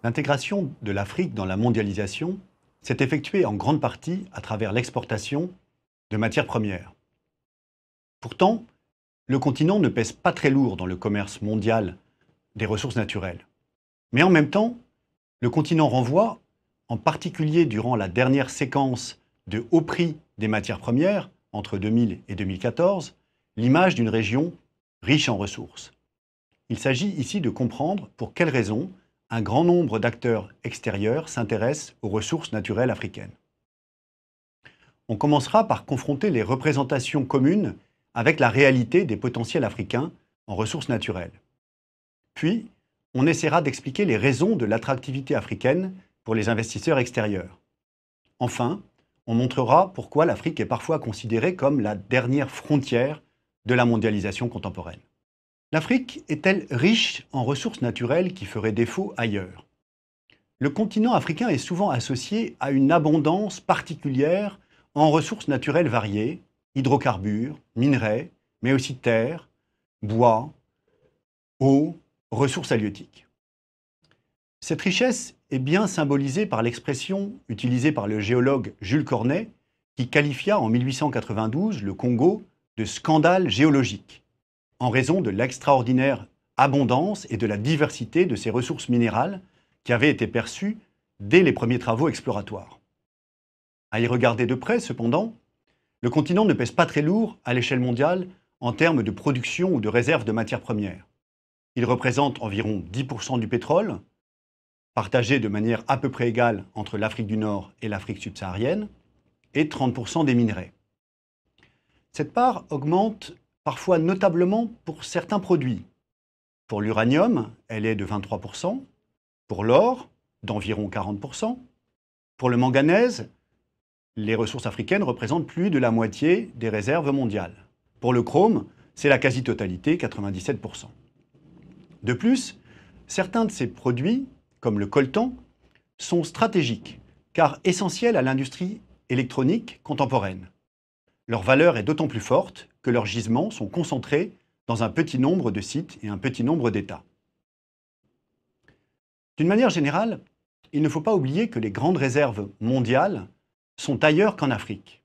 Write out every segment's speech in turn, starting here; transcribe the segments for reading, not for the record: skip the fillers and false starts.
L'intégration de l'Afrique dans la mondialisation s'est effectuée en grande partie à travers l'exportation de matières premières. Pourtant, le continent ne pèse pas très lourd dans le commerce mondial des ressources naturelles. Mais en même temps, le continent renvoie, en particulier durant la dernière séquence de haut prix des matières premières, entre 2000 et 2014, l'image d'une région riche en ressources. Il s'agit ici de comprendre pour quelles raisons un grand nombre d'acteurs extérieurs s'intéressent aux ressources naturelles africaines. On commencera par confronter les représentations communes avec la réalité des potentiels africains en ressources naturelles. Puis, on essaiera d'expliquer les raisons de l'attractivité africaine pour les investisseurs extérieurs. Enfin, on montrera pourquoi l'Afrique est parfois considérée comme la dernière frontière de la mondialisation contemporaine. L'Afrique est-elle riche en ressources naturelles qui feraient défaut ailleurs? Le continent africain est souvent associé à une abondance particulière en ressources naturelles variées, hydrocarbures, minerais, mais aussi terres, bois, eau, ressources halieutiques. Cette richesse est bien symbolisée par l'expression utilisée par le géologue Jules Cornet, qui qualifia en 1892 le Congo de scandale géologique, en raison de l'extraordinaire abondance et de la diversité de ces ressources minérales qui avaient été perçues dès les premiers travaux exploratoires. À y regarder de près, cependant, le continent ne pèse pas très lourd à l'échelle mondiale en termes de production ou de réserve de matières premières. Il représente environ 10% du pétrole, partagé de manière à peu près égale entre l'Afrique du Nord et l'Afrique subsaharienne, et 30% des minerais. Cette part augmente parfois notablement pour certains produits. Pour l'uranium, elle est de 23%, pour l'or, d'environ 40%, pour le manganèse, les ressources africaines représentent plus de la moitié des réserves mondiales. Pour le chrome, c'est la quasi-totalité, 97%. De plus, certains de ces produits, comme le coltan, sont stratégiques, car essentiels à l'industrie électronique contemporaine. Leur valeur est d'autant plus forte que leurs gisements sont concentrés dans un petit nombre de sites et un petit nombre d'États. D'une manière générale, il ne faut pas oublier que les grandes réserves mondiales sont ailleurs qu'en Afrique.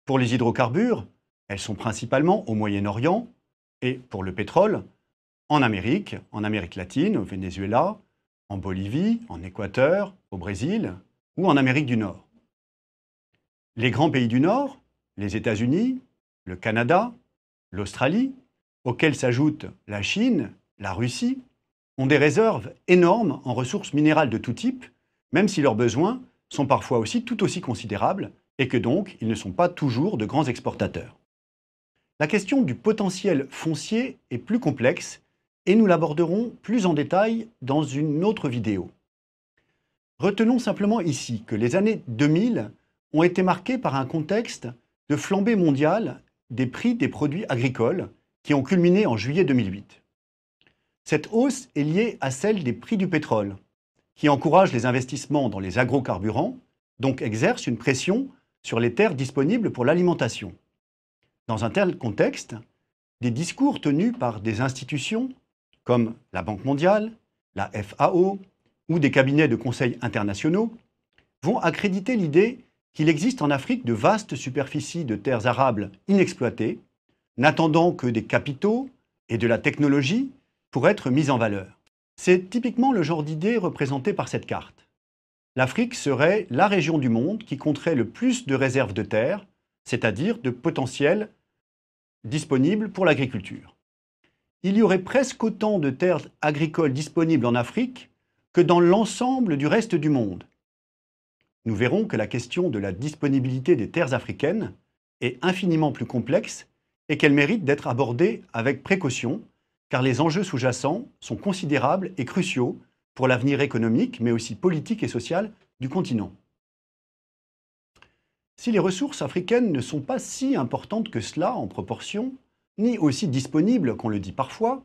Pour les hydrocarbures, elles sont principalement au Moyen-Orient et pour le pétrole, en Amérique latine, au Venezuela, en Bolivie, en Équateur, au Brésil ou en Amérique du Nord. Les grands pays du Nord, les États-Unis, le Canada, l'Australie, auxquels s'ajoutent la Chine, la Russie, ont des réserves énormes en ressources minérales de tout type, même si leurs besoins sont parfois aussi tout aussi considérables et que donc ils ne sont pas toujours de grands exportateurs. La question du potentiel foncier est plus complexe et nous l'aborderons plus en détail dans une autre vidéo. Retenons simplement ici que les années 2000 ont été marquées par un contexte de flambée mondiale des prix des produits agricoles qui ont culminé en juillet 2008. Cette hausse est liée à celle des prix du pétrole, qui encourage les investissements dans les agrocarburants, donc exerce une pression sur les terres disponibles pour l'alimentation. Dans un tel contexte, des discours tenus par des institutions comme la Banque mondiale, la FAO ou des cabinets de conseil internationaux vont accréditer l'idée qu'il existe en Afrique de vastes superficies de terres arables inexploitées, n'attendant que des capitaux et de la technologie pour être mises en valeur. C'est typiquement le genre d'idée représentée par cette carte. L'Afrique serait la région du monde qui compterait le plus de réserves de terres, c'est-à-dire de potentiel disponible pour l'agriculture. Il y aurait presque autant de terres agricoles disponibles en Afrique que dans l'ensemble du reste du monde. Nous verrons que la question de la disponibilité des terres africaines est infiniment plus complexe et qu'elle mérite d'être abordée avec précaution, car les enjeux sous-jacents sont considérables et cruciaux pour l'avenir économique, mais aussi politique et social du continent. Si les ressources africaines ne sont pas si importantes que cela en proportion, ni aussi disponibles qu'on le dit parfois,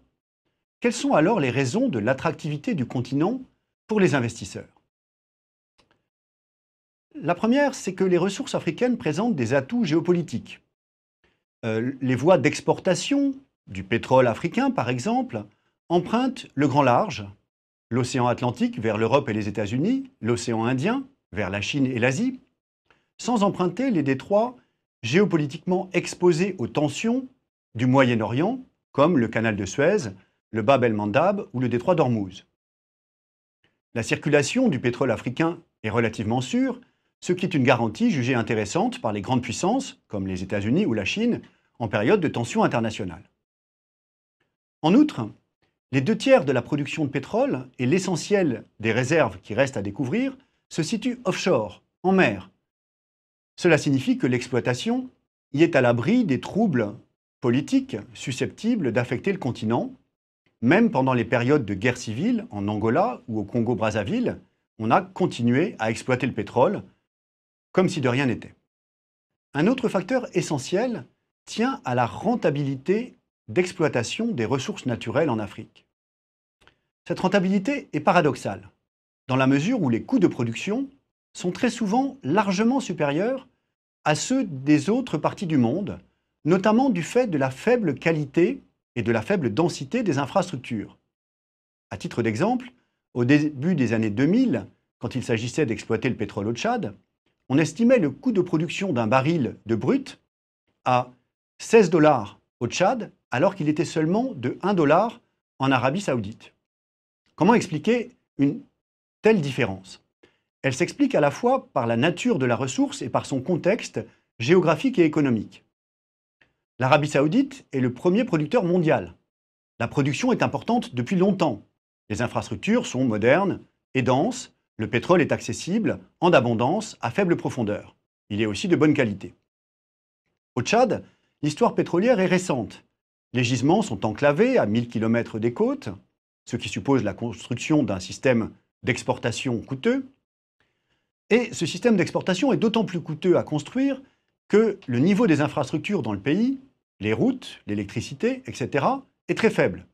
quelles sont alors les raisons de l'attractivité du continent pour les investisseurs? La première, c'est que les ressources africaines présentent des atouts géopolitiques. Les voies d'exportation du pétrole africain, par exemple, empruntent le grand large, l'océan Atlantique vers l'Europe et les États-Unis, l'océan Indien vers la Chine et l'Asie, sans emprunter les détroits géopolitiquement exposés aux tensions du Moyen-Orient, comme le canal de Suez, le Bab el-Mandab ou le détroit d'Ormuz. La circulation du pétrole africain est relativement sûre, ce qui est une garantie jugée intéressante par les grandes puissances, comme les États-Unis ou la Chine, en période de tensions internationales. En outre, les 2 tiers de la production de pétrole et l'essentiel des réserves qui restent à découvrir se situent offshore, en mer. Cela signifie que l'exploitation y est à l'abri des troubles politiques susceptibles d'affecter le continent. Même pendant les périodes de guerre civile, en Angola ou au Congo-Brazzaville, on a continué à exploiter le pétrole comme si de rien n'était. Un autre facteur essentiel tient à la rentabilité d'exploitation des ressources naturelles en Afrique. Cette rentabilité est paradoxale, dans la mesure où les coûts de production sont très souvent largement supérieurs à ceux des autres parties du monde, notamment du fait de la faible qualité et de la faible densité des infrastructures. À titre d'exemple, au début des années 2000, quand il s'agissait d'exploiter le pétrole au Tchad, on estimait le coût de production d'un baril de brut à 16 dollars au Tchad, alors qu'il était seulement de 1 dollar en Arabie Saoudite. Comment expliquer une telle différence? Elle s'explique à la fois par la nature de la ressource et par son contexte géographique et économique. L'Arabie Saoudite est le premier producteur mondial. La production est importante depuis longtemps. Les infrastructures sont modernes et denses. Le pétrole est accessible, en abondance, à faible profondeur. Il est aussi de bonne qualité. Au Tchad, l'histoire pétrolière est récente. Les gisements sont enclavés à 1000 km des côtes, ce qui suppose la construction d'un système d'exportation coûteux. Et ce système d'exportation est d'autant plus coûteux à construire que le niveau des infrastructures dans le pays, les routes, l'électricité, etc., est très faible.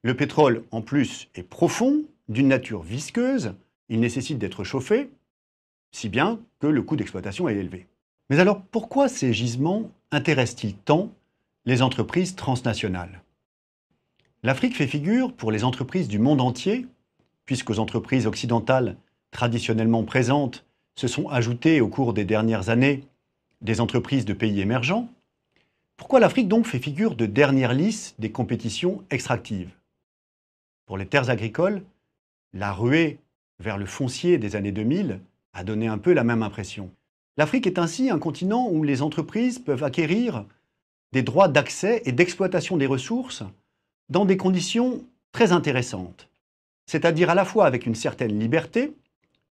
Le pétrole, en plus, est profond, d'une nature visqueuse, il nécessite d'être chauffé, si bien que le coût d'exploitation est élevé. Mais alors, pourquoi ces gisements intéressent-ils tant les entreprises transnationales? L'Afrique fait figure, pour les entreprises du monde entier, puisqu'aux entreprises occidentales traditionnellement présentes se sont ajoutées au cours des dernières années des entreprises de pays émergents, pourquoi l'Afrique donc fait figure de dernière lice des compétitions extractives? Pour les terres agricoles, la ruée vers le foncier des années 2000 a donné un peu la même impression. L'Afrique est ainsi un continent où les entreprises peuvent acquérir des droits d'accès et d'exploitation des ressources dans des conditions très intéressantes, c'est-à-dire à la fois avec une certaine liberté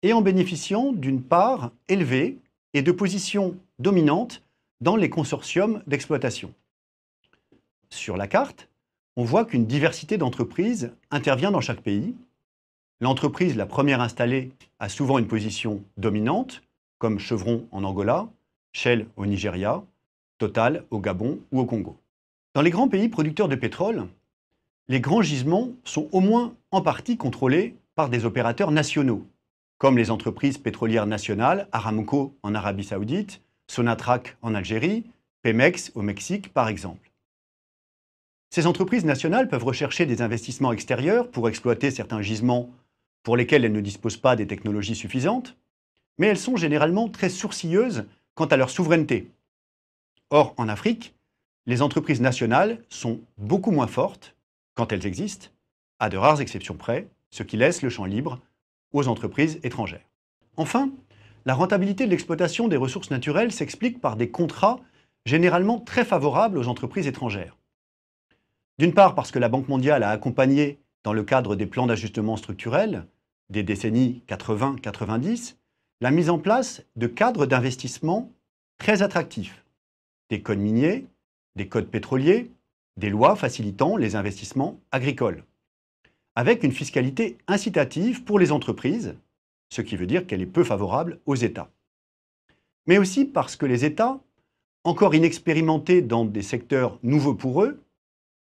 et en bénéficiant d'une part élevée et de positions dominantes dans les consortiums d'exploitation. Sur la carte, on voit qu'une diversité d'entreprises intervient dans chaque pays. L'entreprise la première installée a souvent une position dominante, comme Chevron en Angola, Shell au Nigeria, Total au Gabon ou au Congo. Dans les grands pays producteurs de pétrole, les grands gisements sont au moins en partie contrôlés par des opérateurs nationaux, comme les entreprises pétrolières nationales, Aramco en Arabie Saoudite, Sonatrach en Algérie, Pemex au Mexique par exemple. Ces entreprises nationales peuvent rechercher des investissements extérieurs pour exploiter certains gisements pour lesquelles elles ne disposent pas des technologies suffisantes, mais elles sont généralement très sourcilleuses quant à leur souveraineté. Or, en Afrique, les entreprises nationales sont beaucoup moins fortes, quand elles existent, à de rares exceptions près, ce qui laisse le champ libre aux entreprises étrangères. Enfin, la rentabilité de l'exploitation des ressources naturelles s'explique par des contrats généralement très favorables aux entreprises étrangères. D'une part parce que la Banque mondiale a accompagné, dans le cadre des plans d'ajustement structurel des décennies 80-90, la mise en place de cadres d'investissement très attractifs, des codes miniers, des codes pétroliers, des lois facilitant les investissements agricoles, avec une fiscalité incitative pour les entreprises, ce qui veut dire qu'elle est peu favorable aux États. Mais aussi parce que les États, encore inexpérimentés dans des secteurs nouveaux pour eux,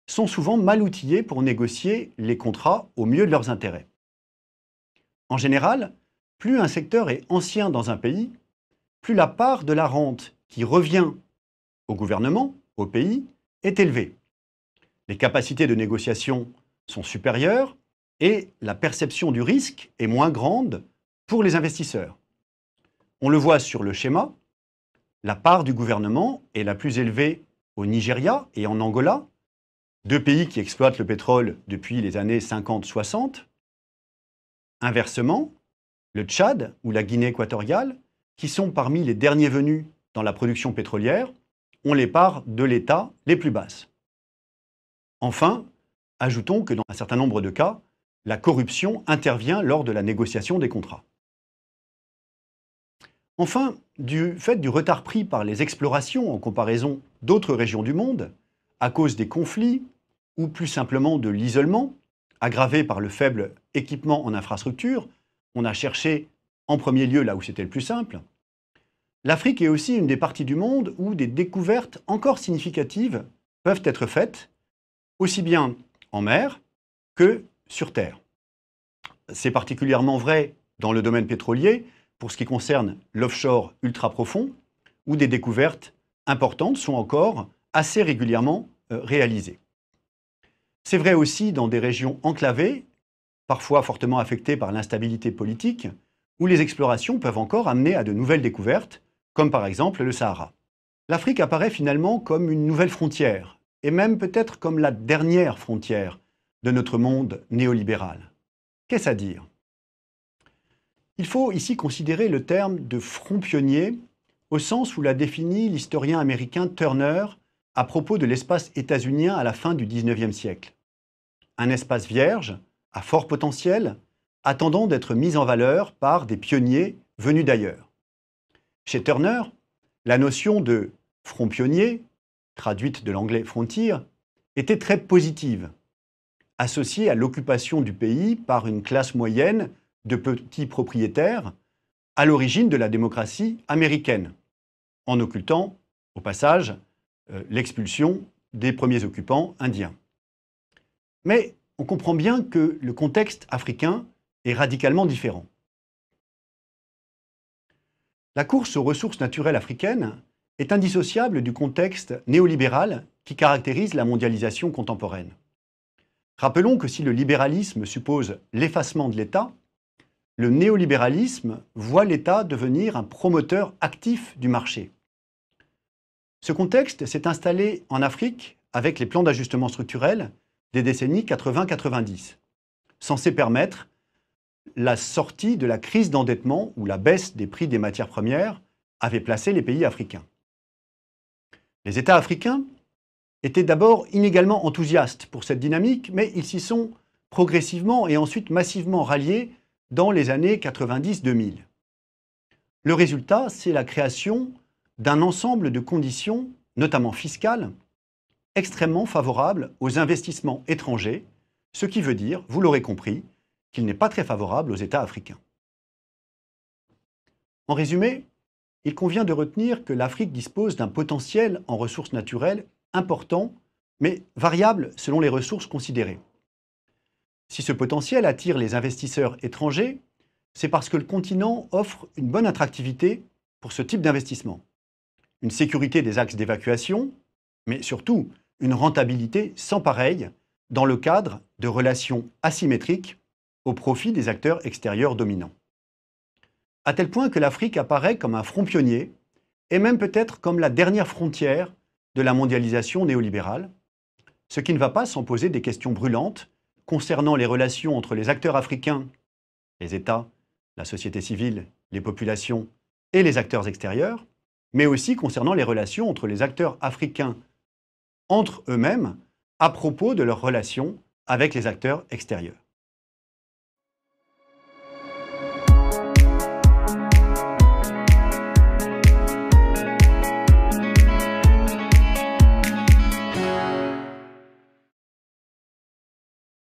sont souvent mal outillés pour négocier les contrats au mieux de leurs intérêts. En général, plus un secteur est ancien dans un pays, plus la part de la rente qui revient au gouvernement, au pays, est élevée. Les capacités de négociation sont supérieures et la perception du risque est moins grande pour les investisseurs. On le voit sur le schéma, la part du gouvernement est la plus élevée au Nigeria et en Angola, deux pays qui exploitent le pétrole depuis les années 50-60. Inversement, le Tchad ou la Guinée équatoriale, qui sont parmi les derniers venus dans la production pétrolière, ont les parts de l'État les plus basses. Enfin, ajoutons que dans un certain nombre de cas, la corruption intervient lors de la négociation des contrats. Enfin, du fait du retard pris par les explorations en comparaison d'autres régions du monde, à cause des conflits ou plus simplement de l'isolement, aggravé par le faible équipement en infrastructure, on a cherché en premier lieu là où c'était le plus simple. L'Afrique est aussi une des parties du monde où des découvertes encore significatives peuvent être faites, aussi bien en mer que sur terre. C'est particulièrement vrai dans le domaine pétrolier, pour ce qui concerne l'offshore ultra profond, où des découvertes importantes sont encore assez régulièrement réalisées. C'est vrai aussi dans des régions enclavées, parfois fortement affectées par l'instabilité politique, où les explorations peuvent encore amener à de nouvelles découvertes, comme par exemple le Sahara. L'Afrique apparaît finalement comme une nouvelle frontière, et même peut-être comme la dernière frontière de notre monde néolibéral. Qu'est-ce à dire ? Il faut ici considérer le terme de front pionnier au sens où l'a défini l'historien américain Turner à propos de l'espace états-unien à la fin du XIXe siècle. Un espace vierge, à fort potentiel, attendant d'être mis en valeur par des pionniers venus d'ailleurs. Chez Turner, la notion de front pionnier, traduite de l'anglais frontier, était très positive, associée à l'occupation du pays par une classe moyenne de petits propriétaires à l'origine de la démocratie américaine, en occultant, au passage, l'expulsion des premiers occupants indiens. Mais on comprend bien que le contexte africain est radicalement différent. La course aux ressources naturelles africaines est indissociable du contexte néolibéral qui caractérise la mondialisation contemporaine. Rappelons que si le libéralisme suppose l'effacement de l'État, le néolibéralisme voit l'État devenir un promoteur actif du marché. Ce contexte s'est installé en Afrique avec les plans d'ajustement structurel des décennies 80-90, censés permettre la sortie de la crise d'endettement où la baisse des prix des matières premières avait placé les pays africains. Les États africains étaient d'abord inégalement enthousiastes pour cette dynamique, mais ils s'y sont progressivement et ensuite massivement ralliés dans les années 90-2000. Le résultat, c'est la création d'un ensemble de conditions, notamment fiscales, extrêmement favorables aux investissements étrangers, ce qui veut dire, vous l'aurez compris, qu'il n'est pas très favorable aux États africains. En résumé, il convient de retenir que l'Afrique dispose d'un potentiel en ressources naturelles important, mais variable selon les ressources considérées. Si ce potentiel attire les investisseurs étrangers, c'est parce que le continent offre une bonne attractivité pour ce type d'investissement. Une sécurité des axes d'évacuation, mais surtout une rentabilité sans pareille dans le cadre de relations asymétriques au profit des acteurs extérieurs dominants. À tel point que l'Afrique apparaît comme un front pionnier et même peut-être comme la dernière frontière de la mondialisation néolibérale, ce qui ne va pas sans poser des questions brûlantes concernant les relations entre les acteurs africains, les États, la société civile, les populations et les acteurs extérieurs, mais aussi concernant les relations entre les acteurs africains entre eux-mêmes à propos de leurs relations avec les acteurs extérieurs.